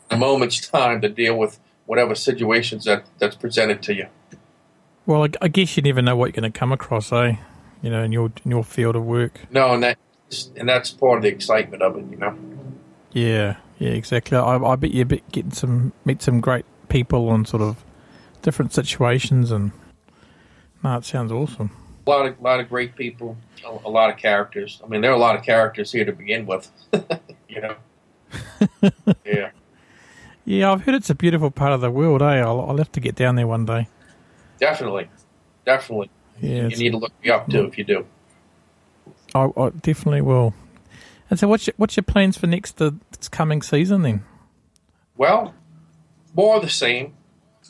a moment's time to deal with whatever situations that's presented to you. Well, I guess you never know what you're going to come across, eh? In your field of work. No, and that's part of the excitement of it, Yeah, exactly. I bet you meet some great people in sort of different situations, and it sounds awesome. A lot of great people, a lot of characters. I mean, there are a lot of characters here to begin with. Yeah. Yeah, I've heard it's a beautiful part of the world, eh? I'll have to get down there one day. Definitely. Yeah, you need to look me up too if you do. I definitely will. And so, what's your plans for next coming season then? Well, more of the same.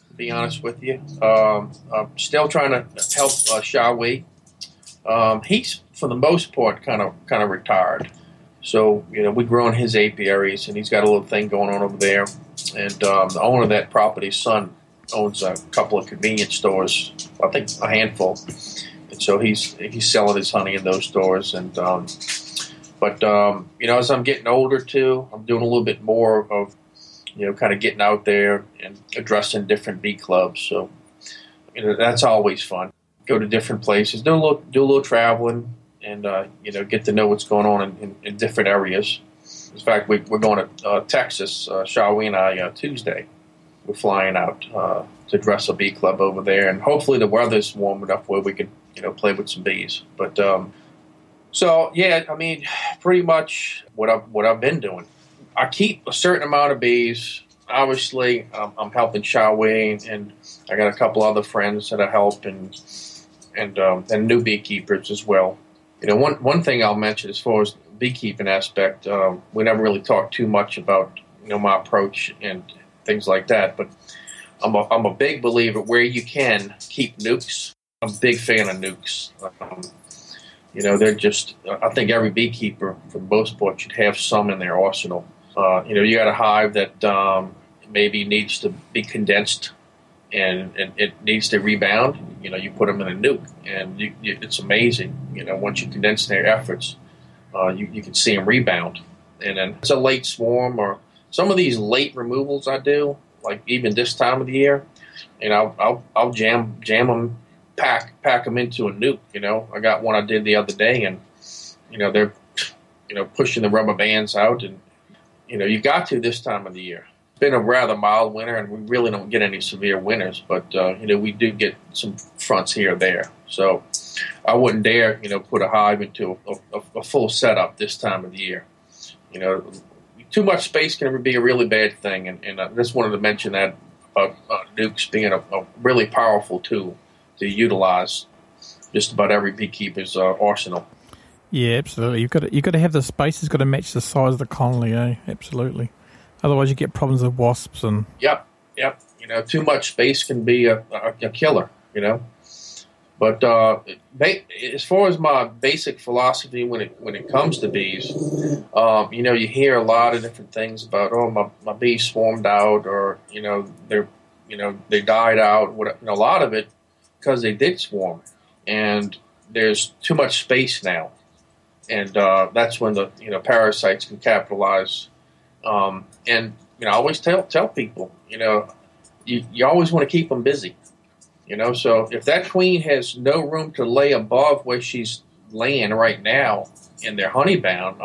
To be honest with you, I'm still trying to help Shawee. He's for the most part kind of retired. So we grow in his apiaries, and he's got a little thing going on over there. And the owner of that property's son owns a couple of convenience stores. I think a handful. And so he's selling his honey in those stores. And but as I'm getting older too, I'm doing a little bit more of kind of getting out there and addressing different bee clubs. So that's always fun. Go to different places, do a little traveling, and get to know what's going on in different areas. In fact, we're going to Texas, Shawee and I, Tuesday. We're flying out to address a bee club over there, and hopefully the weather's warm enough where we can play with some bees. But so yeah, I mean, pretty much what I've been doing. I keep a certain amount of bees. Obviously, I'm helping Shawee, and I got a couple other friends that I help, and and new beekeepers as well. One thing I'll mention as far as the beekeeping aspect, we never really talked too much about my approach and things like that, but I'm a big believer where you can keep nukes. I'm a big fan of nukes. They're just, I think every beekeeper, for the most part, should have some in their arsenal. You got a hive that maybe needs to be condensed and it needs to rebound. You put them in a nuke, and it's amazing. Once you condense their efforts, you can see them rebound. And then it's a late swarm, or some of these late removals I do, like even this time of the year, and I'll jam them, pack them into a nuke. I got one I did the other day, and they're pushing the rubber bands out, and you got to this time of the year. It's been a rather mild winter, and we really don't get any severe winters, but we do get some fronts here or there. So I wouldn't dare put a hive into a full setup this time of the year. Too much space can be a really bad thing, and I just wanted to mention that about nukes being a really powerful tool to utilize just about every beekeeper's arsenal. Yeah, absolutely. You've got to have the space. It's got to match the size of the colony. Absolutely. Otherwise, you get problems with wasps and. Yep. Too much space can be a killer. But as far as my basic philosophy when it comes to bees, you hear a lot of different things about my bees swarmed out, or they died out. A lot of it because they did swarm, and there's too much space now, and that's when the parasites can capitalize. And I always tell people, you always want to keep them busy. So if that queen has no room to lay above where she's laying right now in their honey bound,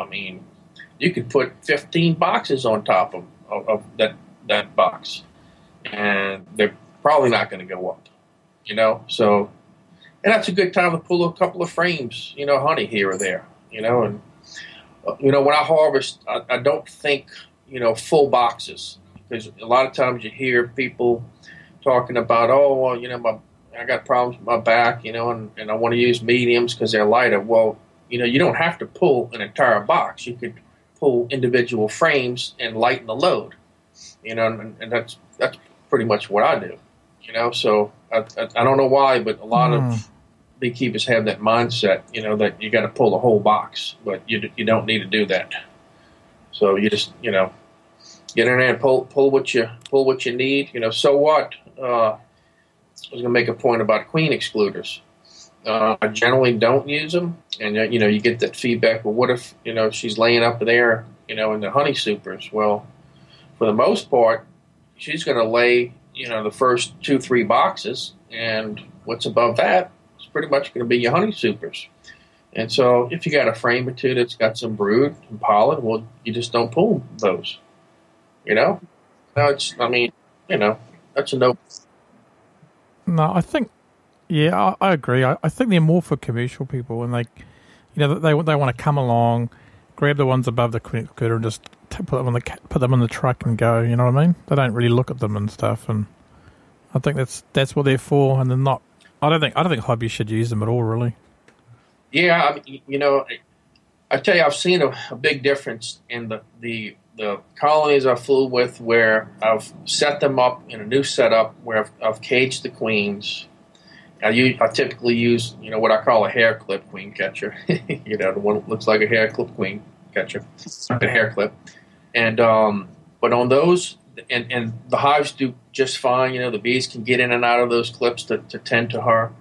you could put 15 boxes on top of that box, and they're probably not going to go up. So, and that's a good time to pull a couple of frames, honey here or there, and when I harvest, I don't think full boxes, because a lot of times you hear people talking about, I got problems with my back, and I want to use mediums because they're lighter. Well, you don't have to pull an entire box. You could pull individual frames and lighten the load, and that's pretty much what I do, So I don't know why, but a lot of beekeepers have that mindset, that you got to pull the whole box, but you don't need to do that. So you just, get in there and pull what you need. So what? I was going to make a point about queen excluders. I generally don't use them, and you get that feedback. Well, what if she's laying up there, in the honey supers? Well, for the most part, she's going to lay the first 2-3 boxes, and what's above that is pretty much going to be your honey supers. And so, if you got a frame or two that's got some brood and pollen, well, you just don't pull those. No, that's a no. No, I think, I agree. I think they're more for commercial people, and they want to come along, grab the ones above the queen excluder, and just put them in the truck and go. You know what I mean? They don't really look at them and stuff, and I think that's what they're for. And they're not. I don't think hobbies should use them at all, really. Yeah, I tell you, I've seen a big difference in the colonies I flew with, where I've set them up in a new setup where I've caged the queens. I typically use what I call a hair clip queen catcher. The one that looks like a hair clip queen catcher, a hair clip. And but on those, and the hives do just fine. The bees can get in and out of those clips to tend to her,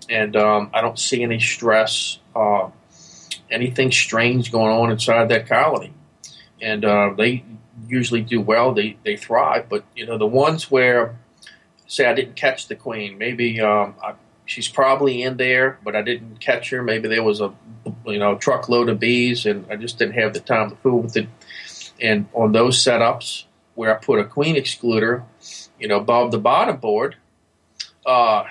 and I don't see any stress, anything strange going on inside that colony. And they usually do well. They thrive. But the ones where, say, I didn't catch the queen, maybe she's probably in there, but I didn't catch her. Maybe there was a truckload of bees, and I just didn't have the time to fool with it. And on those setups where I put a queen excluder, above the bottom board, I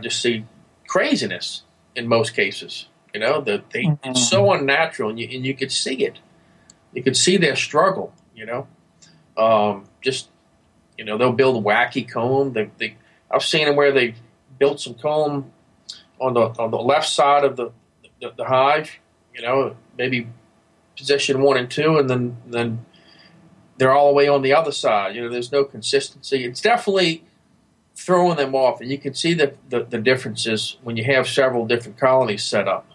just see craziness in most cases. It's so unnatural, and you could see it. You could see their struggle. They'll build a wacky comb. I've seen them where they built some comb on the left side of the hive, maybe position 1 and 2, and then they're all the way on the other side. There's no consistency. It's definitely throwing them off, and you can see the differences when you have several different colonies set up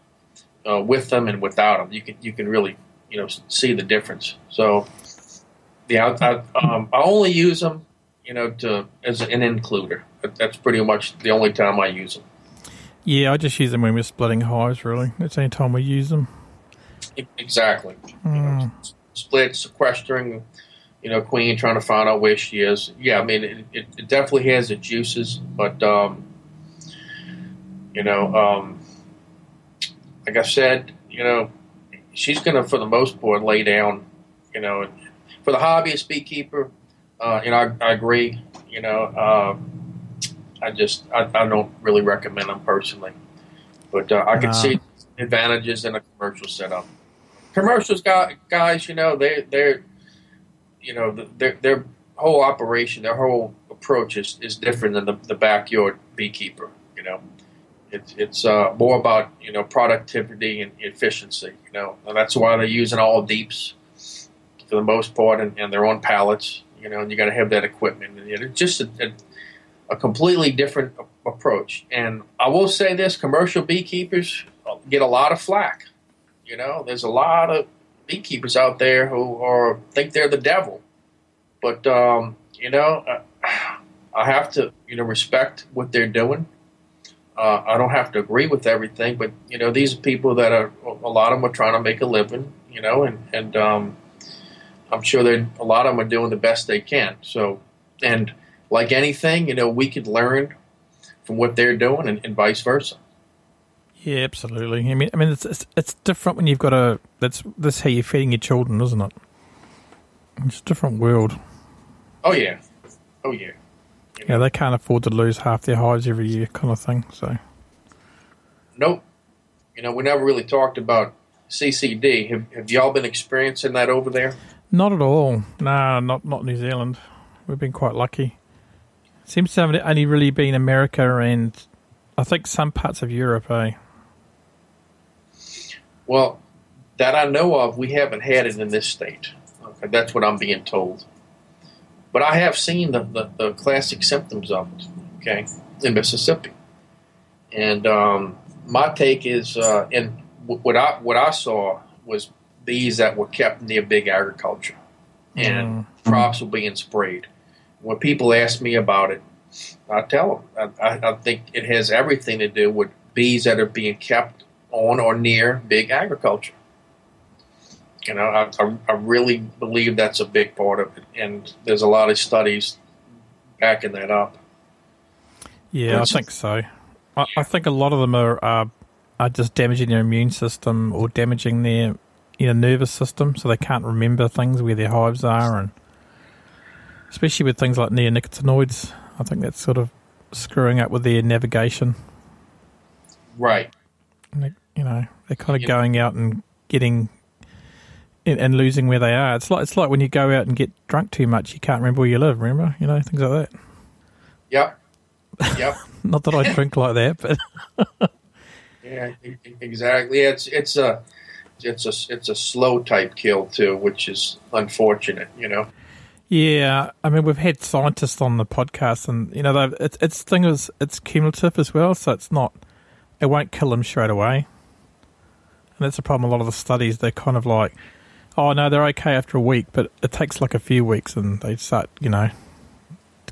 with them and without them. You can really see the difference. So yeah, I only use them as an includer. That's pretty much the only time I use them. Yeah, I just use them when we're splitting hives, really. That's the only time we use them. Exactly. Split, sequestering, queen, trying to find out where she is. Yeah, I mean, it definitely has the juices, but, like I said, she's going to, for the most part, lay down, for the hobbyist beekeeper, I agree, I don't really recommend them personally, but I can see advantages in a commercial setup. Commercials guys, their whole operation, their whole approach is different than the backyard beekeeper. It's more about productivity and efficiency. And that's why they're using all deeps for the most part, and they're on pallets. And you got to have that equipment. And it's just a completely different approach. And I will say this: commercial beekeepers get a lot of flack. There's a lot of beekeepers out there who think they're the devil. But, I have to, respect what they're doing. I don't have to agree with everything, but, these are people that a lot of them are trying to make a living, and I'm sure a lot of them are doing the best they can. So, and like anything, we could learn from what they're doing and vice versa. Yeah, absolutely. I mean, it's different when you've got that's how you're feeding your children, isn't it? It's a different world. Oh yeah. Yeah, they can't afford to lose half their hives every year, kind of thing. So. Nope. We never really talked about CCD. Have y'all been experiencing that over there? Not at all. No, not New Zealand. We've been quite lucky. Seems to have only really been America and I think some parts of Europe, eh? Well, that I know of, we haven't had it in this state. Okay, that's what I'm being told. But I have seen the classic symptoms of it, okay, in Mississippi. And my take is, and what I saw was bees that were kept near big agriculture, and crops were being sprayed. When people ask me about it, I tell them I think it has everything to do with bees that are being kept on or near big agriculture. I really believe that's a big part of it, and there's a lot of studies backing that up. Yeah, I think so. I think a lot of them are just damaging their immune system or damaging their nervous system, so they can't remember things where their hives are, and especially with things like neonicotinoids. I think that's sort of screwing up with their navigation. Right. And they're kind of going out and getting and losing where they are. It's like when you go out and get drunk too much, you can't remember where you live. Remember, things like that. Yep. Not that I drink like that, but yeah, exactly. It's a slow type kill too, which is unfortunate. Yeah, I mean, we've had scientists on the podcast, and it's cumulative as well, so it won't kill them straight away. And that's the problem. A lot of the studies, they're kind of like, oh no, they're okay after a week, but it takes like a few weeks, and they start,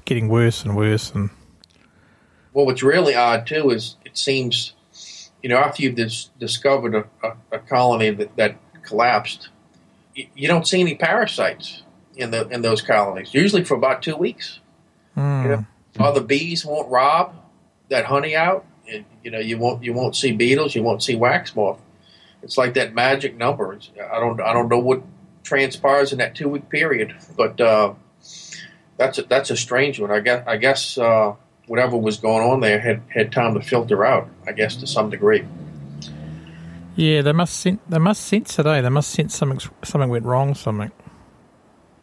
getting worse and worse. And well, what's really odd too is it seems, after you've discovered a colony that collapsed, you don't see any parasites in those colonies. Usually for about 2 weeks. Other bees won't rob that honey out. And, you won't see beetles. You won't see wax moth. It's like that magic number. I don't know what transpires in that 2 week period, but that's a strange one. I guess whatever was going on there had time to filter out. I guess to some degree. Yeah, they must sense it. They must sense something went wrong. Something.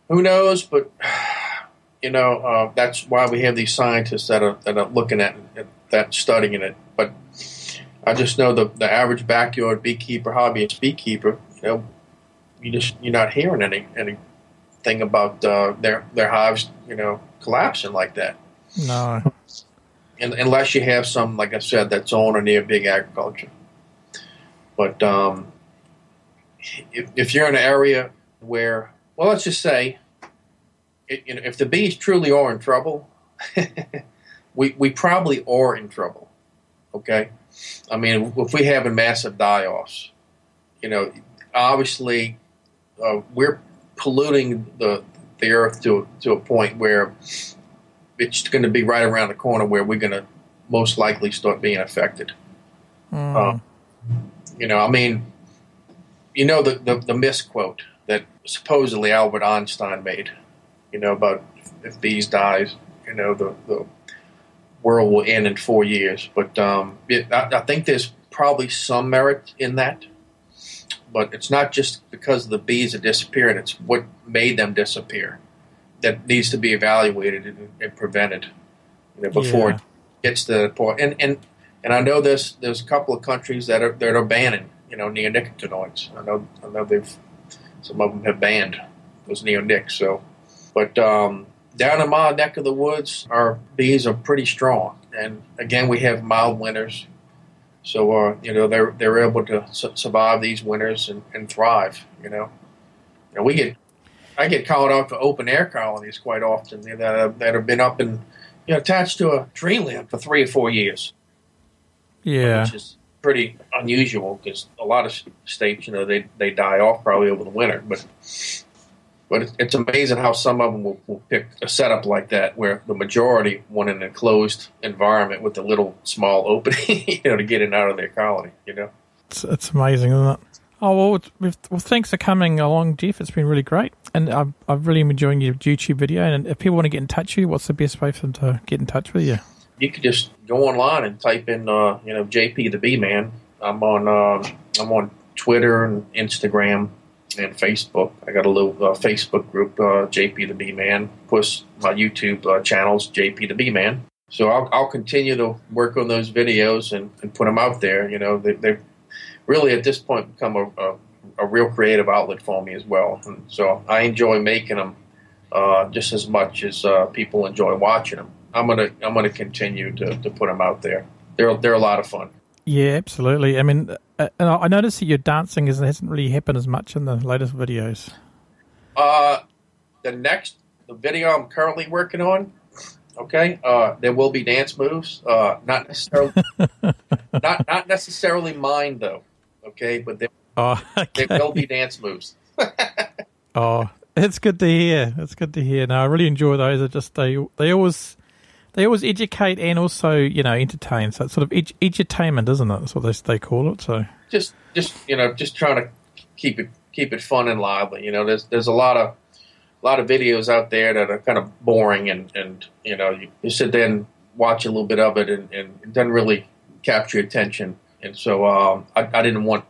Who knows? But that's why we have these scientists that are looking at that, studying it. But I just know the average backyard beekeeper, hobbyist beekeeper, you're not hearing anything about their hives, collapsing like that. No. And unless you have some, like I said, that's on or near big agriculture. But if you're in an area where, well, let's just say, if the bees truly are in trouble, we probably are in trouble. Okay, I mean, if we have massive die-offs, obviously we're polluting the earth to a point where it's going to be right around the corner where we're going to most likely start being affected. I mean, the misquote that supposedly Albert Einstein made, about if bees dies, the world will end in 4 years. But I think there's probably some merit in that. But it's not just because the bees are disappearing; it's what made them disappear that needs to be evaluated and prevented, before it gets to the point. And I know there's a couple of countries that are banning, neonicotinoids. I know some of them have banned those neonics. So, but down in my neck of the woods, our bees are pretty strong. And again, we have mild winters. So, they're able to survive these winters and thrive, I get called out for open air colonies quite often that have been up and, attached to a tree limb for 3 or 4 years. Yeah. Which is pretty unusual because a lot of states, they die off probably over the winter. But it's amazing how some of them will pick a setup like that where the majority want an enclosed environment with a little small opening, to get in and out of their colony, It's amazing, isn't it? Oh, well, thanks for coming along, Jeff. It's been really great. And I've really enjoying your YouTube video. And if people want to get in touch with you, what's the best way for them to get in touch with you? You could just go online and type in, JP the Beeman. I'm on Twitter and Instagram and Facebook. I got a little Facebook group, JP the Beeman, plus my YouTube channels, JP the Beeman. So I'll continue to work on those videos and put them out there. They've really at this point become a real creative outlet for me as well. And so I enjoy making them just as much as people enjoy watching them. I'm gonna continue to put them out there. They're a lot of fun. Yeah, absolutely. I mean, and I noticed that your dancing hasn't really happened as much in the latest videos. The video I'm currently working on, okay, there will be dance moves. Not necessarily, not necessarily mine though. Okay, but there will be dance moves. Oh, it's good to hear. It's good to hear. No, I really enjoy those. They're just they always educate and also entertain. So it's sort of edutainment, isn't it? That's what they call it. So just trying to keep it fun and lively. There's a lot of videos out there that are kind of boring and you sit there and watch a little bit of it and it doesn't really capture your attention. And so I didn't want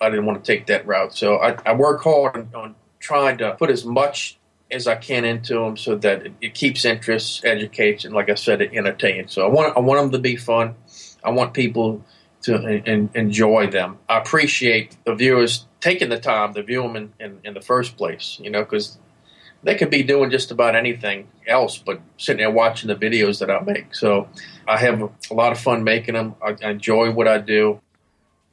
to take that route. So I work hard on trying to put as much as I can into them so that it keeps interest, educates, and like I said, it entertains. So I want them to be fun. I want people to enjoy them. I appreciate the viewers taking the time to view them in the first place, because they could be doing just about anything else but sitting there watching the videos that I make. So I have a lot of fun making them. I enjoy what I do.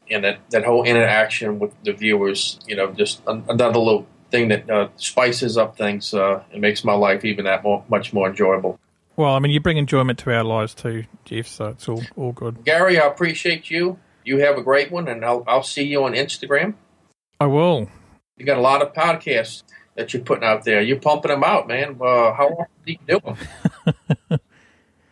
And that whole interaction with the viewers, just another little thing that spices up things and makes my life even much more enjoyable. Well, I mean, you bring enjoyment to our lives too, Jeff, so it's all good. Gary, I appreciate you. You have a great one, and I'll see you on Instagram. I will. You got a lot of podcasts that you're putting out there. You're pumping them out, man. How often do you do them?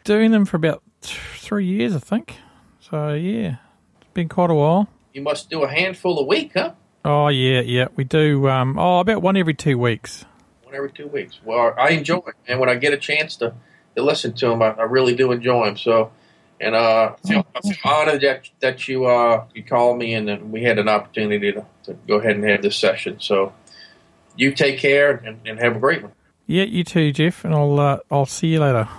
Doing them for about 3 years, I think. So, yeah, it's been quite a while. You must do a handful a week, huh? Oh, yeah. We do about one every 2 weeks. One every 2 weeks. Well, I enjoy it. And when I get a chance to listen to them, I really do enjoy them. So, and I feel honored that you called me and then we had an opportunity to go ahead and have this session. So, you take care and have a great one. Yeah, you too, Jeff, and I'll see you later.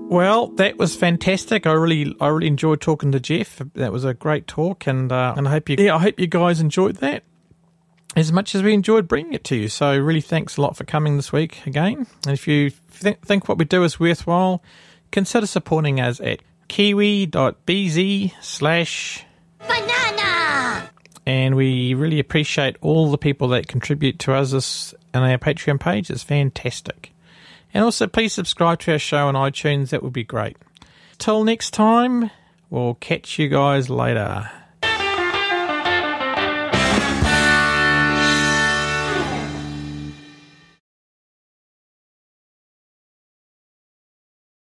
Well, that was fantastic. I really enjoyed talking to Jeff. That was a great talk, and I hope you guys enjoyed that as much as we enjoyed bringing it to you. So really thanks a lot for coming this week again. And if you think what we do is worthwhile, consider supporting us at kiwi.bz/banana. And we really appreciate all the people that contribute to us on our Patreon page. It's fantastic. And also please subscribe to our show on iTunes. That would be great. Till next time, we'll catch you guys later.